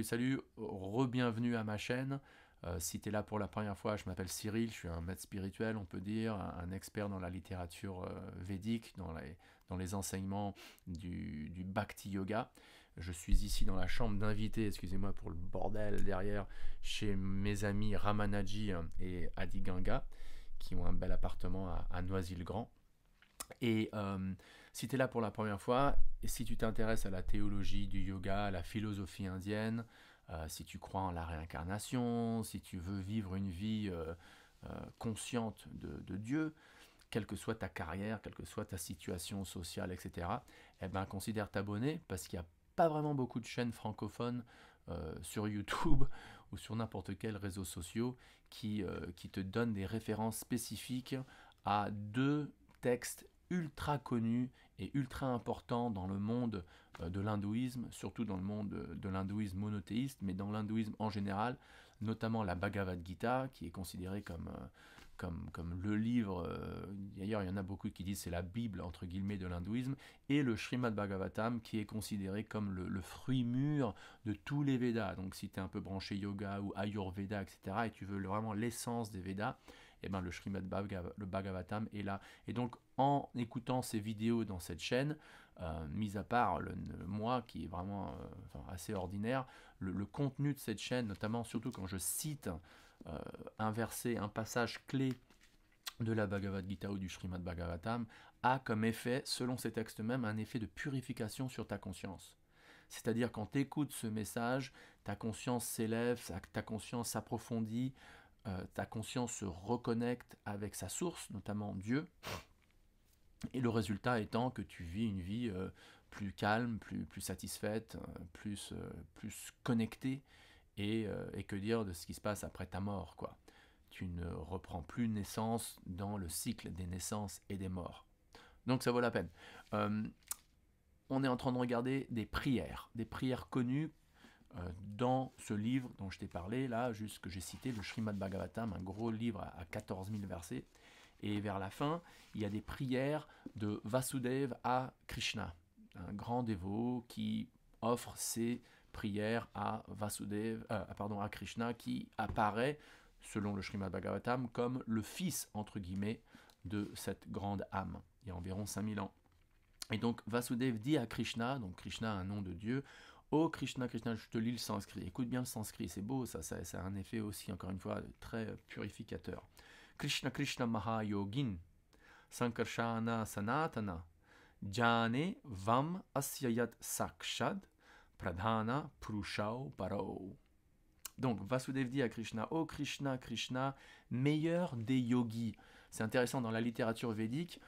Salut, re-bienvenue à ma chaîne. Si tu es là pour la première fois, je m'appelle Cyril, je suis un maître spirituel, on peut dire, un expert dans la littérature védique, dans les enseignements du Bhakti Yoga. Je suis ici dans la chambre d'invité, excusez-moi pour le bordel derrière, chez mes amis Ramanaji et Adi Ganga, qui ont un bel appartement à Noisy-le-Grand. Et si tu es là pour la première fois, et si tu t'intéresses à la théologie du yoga, à la philosophie indienne, si tu crois en la réincarnation, si tu veux vivre une vie consciente de Dieu, quelle que soit ta carrière, quelle que soit ta situation sociale, etc., eh ben, considère t'abonner parce qu'il n'y a pas vraiment beaucoup de chaînes francophones sur YouTube ou sur n'importe quel réseau social qui te donnent des références spécifiques à deux textes ultra connus et ultra importants dans le monde de l'hindouisme, surtout dans le monde de l'hindouisme monothéiste, mais dans l'hindouisme en général, notamment la Bhagavad Gita, qui est considérée comme le livre, d'ailleurs il y en a beaucoup qui disent c'est la Bible entre guillemets de l'hindouisme, et le Srimad Bhagavatam qui est considéré comme le fruit mûr de tous les Védas. Donc si tu es un peu branché yoga ou Ayurveda, etc., et tu veux vraiment l'essence des Védas, eh ben, le Srimad le Bhagavatam est là. Et donc en écoutant ces vidéos dans cette chaîne, mis à part moi qui est vraiment assez ordinaire, le contenu de cette chaîne, notamment surtout quand je cite un verset, un passage clé de la Bhagavad Gita ou du Srimad Bhagavatam, a comme effet, selon ces textes mêmes, un effet de purification sur ta conscience. C'est-à-dire quand tu écoutes ce message, ta conscience s'élève, ta conscience s'approfondit, ta conscience se reconnecte avec sa source, notamment Dieu, et le résultat étant que tu vis une vie plus calme, plus satisfaite, plus connectée, et que dire de ce qui se passe après ta mort, quoi. Tu ne reprends plus naissance dans le cycle des naissances et des morts. Donc ça vaut la peine. On est en train de regarder des prières connues dans ce livre dont je t'ai parlé, là, juste que j'ai cité, le Srimad Bhagavatam, un gros livre à 14 000 versets. Et vers la fin, il y a des prières de Vasudeva à Krishna, un grand dévot qui offre ses prières à à Krishna, qui apparaît, selon le Srimad Bhagavatam, comme le fils, entre guillemets, de cette grande âme, il y a environ 5000 ans. Et donc Vasudeva dit à Krishna, donc Krishna a un nom de Dieu, oh Krishna, Krishna, je te lis le sanskrit, écoute bien le sanskrit, c'est beau, ça a un effet aussi, encore une fois, très purificateur. Krishna Krishna Mahayogin, Sankarshana Sanatana, Jane Vam Asyayat Sakshad, Pradhana Purushao Paro. Donc Vasudeva dit à Krishna, oh Krishna, Krishna, meilleur des yogis. C'est intéressant, dans la littérature védique,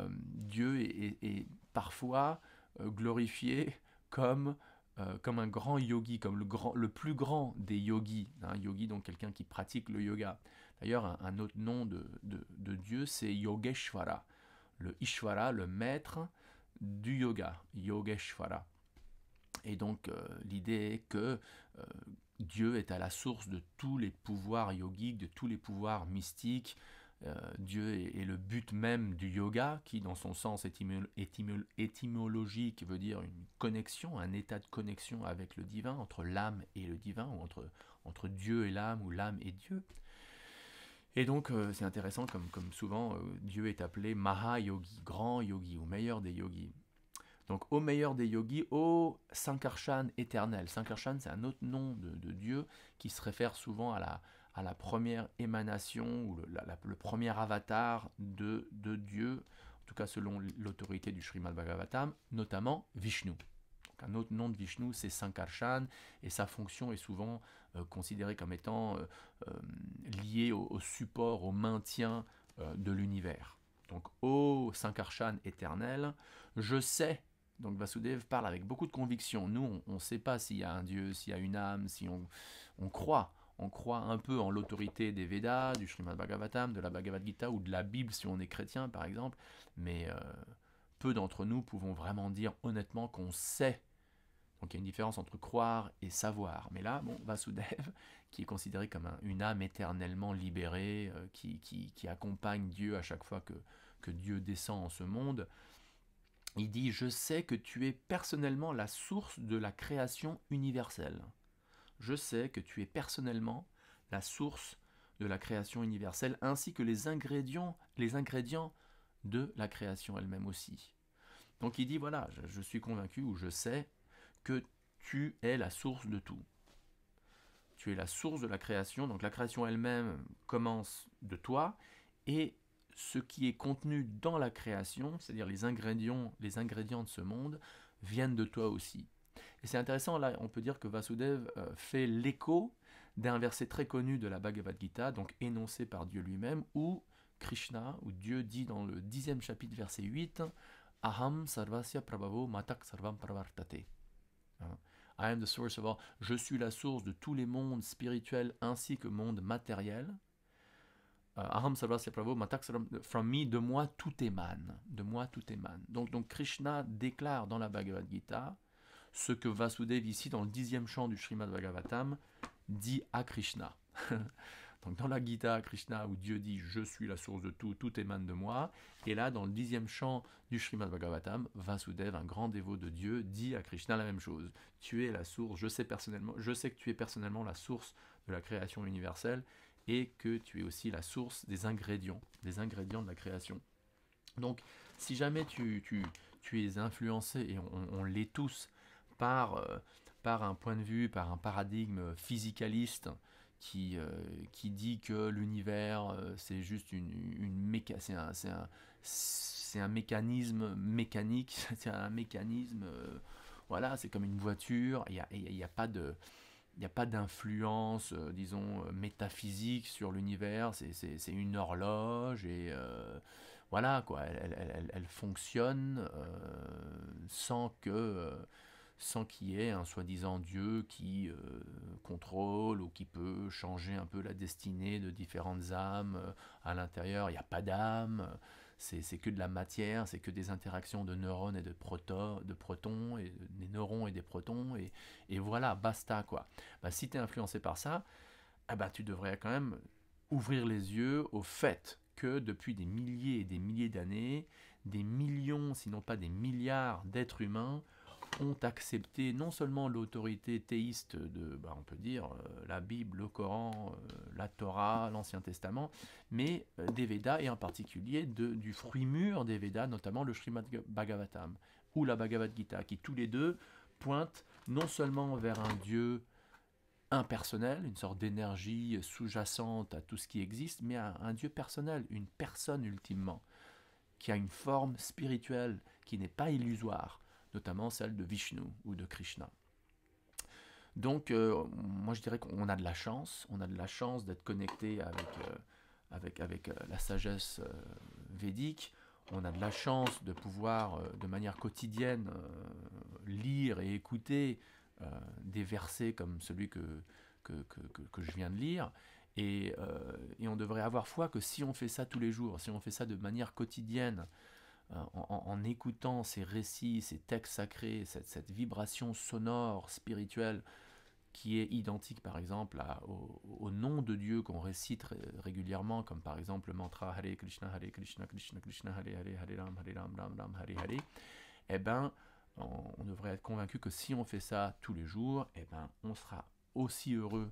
Dieu est parfois glorifié comme un grand yogi, comme le plus grand des yogis. Un yogi, donc quelqu'un qui pratique le yoga. D'ailleurs, un autre nom de Dieu, c'est Yogeshvara. Le Ishvara, le maître du yoga, Yogeshvara. Et donc l'idée est que Dieu est à la source de tous les pouvoirs yogiques, de tous les pouvoirs mystiques. Dieu est le but même du yoga, qui dans son sens étymologique veut dire une connexion, un état de connexion avec le divin, entre l'âme et le divin, ou entre Dieu et l'âme, ou l'âme et Dieu. Et donc c'est intéressant, comme souvent, Dieu est appelé Mahayogi, grand yogi, ou meilleur des yogis. Donc au meilleur des yogis, au Sankarshan éternel. Sankarshan, c'est un autre nom de Dieu qui se réfère souvent à la première émanation ou le premier avatar de Dieu, en tout cas selon l'autorité du Srimad Bhagavatam, notamment Vishnu. Donc un autre nom de Vishnu, c'est Sankarshan, et sa fonction est souvent considérée comme étant liée au support, au maintien de l'univers. Donc, ô Sankarshan éternel, je sais. Donc Vasudeva parle avec beaucoup de conviction. Nous, on ne sait pas s'il y a un Dieu, s'il y a une âme, si on croit. On croit un peu en l'autorité des Védas, du Srimad Bhagavatam, de la Bhagavad Gita ou de la Bible si on est chrétien par exemple. Mais peu d'entre nous pouvons vraiment dire honnêtement qu'on sait. Donc il y a une différence entre croire et savoir. Mais là, bon, Vasudeva, qui est considéré comme une âme éternellement libérée, qui accompagne Dieu à chaque fois que Dieu descend en ce monde, il dit « Je sais que tu es personnellement la source de la création universelle. je sais que tu es personnellement la source de la création universelle, ainsi que les ingrédients de la création elle-même aussi. Donc il dit, voilà, je suis convaincu ou je sais que tu es la source de tout. Tu es la source de la création, donc la création elle-même commence de toi, et ce qui est contenu dans la création, c'est-à-dire les ingrédients de ce monde, viennent de toi aussi. Et c'est intéressant, là on peut dire que Vasudev fait l'écho d'un verset très connu de la Bhagavad Gita, donc énoncé par Dieu lui-même, où Krishna, où Dieu dit dans le 10e chapitre, verset 8, Aham sarvasya prabhavo matak sarvam pravartate. I am the source of all. Je suis la source de tous les mondes spirituels ainsi que monde matériel. Aham sarvasya prabhavo matak sarvam. From me, de moi tout émane. De moi tout émane. Donc Krishna déclare dans la Bhagavad Gita ce que Vasudev ici dans le 10e chant du Srimad Bhagavatam dit à Krishna. Donc dans la Gita, Krishna, où Dieu dit « Je suis la source de tout, tout émane de moi », et là, dans le 10e chant du Srimad Bhagavatam, Vasudev, un grand dévot de Dieu, dit à Krishna la même chose. Tu es la source, je sais que tu es personnellement la source de la création universelle, et que tu es aussi la source des ingrédients de la création. Donc, si jamais tu es influencé, et on l'est tous, par un point de vue, par un paradigme physicaliste, qui dit que l'univers c'est juste c'est un mécanisme mécanique, c'est un mécanisme, voilà, c'est comme une voiture, il y a pas d'influence, disons, métaphysique sur l'univers, c'est une horloge, et voilà, quoi, elle fonctionne sans qu'il y ait un soi-disant Dieu qui contrôle ou qui peut changer un peu la destinée de différentes âmes à l'intérieur. Il n'y a pas d'âme, c'est que de la matière, c'est que des interactions de neurones et de protons, et des neurones et des protons, et voilà, basta, quoi. Bah, si tu es influencé par ça, tu devrais quand même ouvrir les yeux au fait que depuis des milliers et des milliers d'années, des millions, sinon pas des milliards d'êtres humains ont accepté non seulement l'autorité théiste de, on peut dire, la Bible, le Coran, la Torah, l'Ancien Testament, mais des Védas, et en particulier du fruit mûr des Védas, notamment le Srimad Bhagavatam ou la Bhagavad Gita, qui tous les deux pointent non seulement vers un Dieu impersonnel, une sorte d'énergie sous-jacente à tout ce qui existe, mais un Dieu personnel, une personne ultimement, qui a une forme spirituelle qui n'est pas illusoire, notamment celle de Vishnu ou de Krishna. Donc, moi je dirais qu'on a de la chance, d'être connecté avec la sagesse védique, on a de la chance de pouvoir, de manière quotidienne, lire et écouter des versets comme celui que je viens de lire, et on devrait avoir foi que si on fait ça tous les jours, si on fait ça de manière quotidienne, en écoutant ces récits, ces textes sacrés, cette vibration sonore, spirituelle, qui est identique par exemple au nom de Dieu qu'on récite régulièrement, comme par exemple le mantra Hare Krishna, Krishna Krishna, Hare Hare, Hare Ram, Ram Hare Hare, eh ben, on devrait être convaincu que si on fait ça tous les jours, eh ben, on sera aussi heureux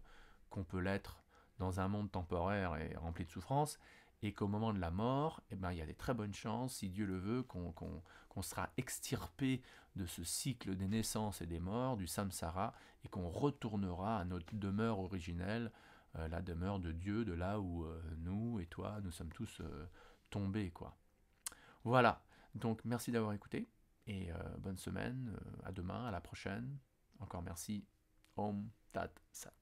qu'on peut l'être dans un monde temporaire et rempli de souffrance, et qu'au moment de la mort, eh ben, il y a des très bonnes chances, si Dieu le veut, qu'on sera extirpé de ce cycle des naissances et des morts, du samsara, et qu'on retournera à notre demeure originelle, la demeure de Dieu, de là où nous et toi, nous sommes tous tombés, quoi. Voilà, donc merci d'avoir écouté, et bonne semaine, à demain, à la prochaine. Encore merci. Om Tat Sat.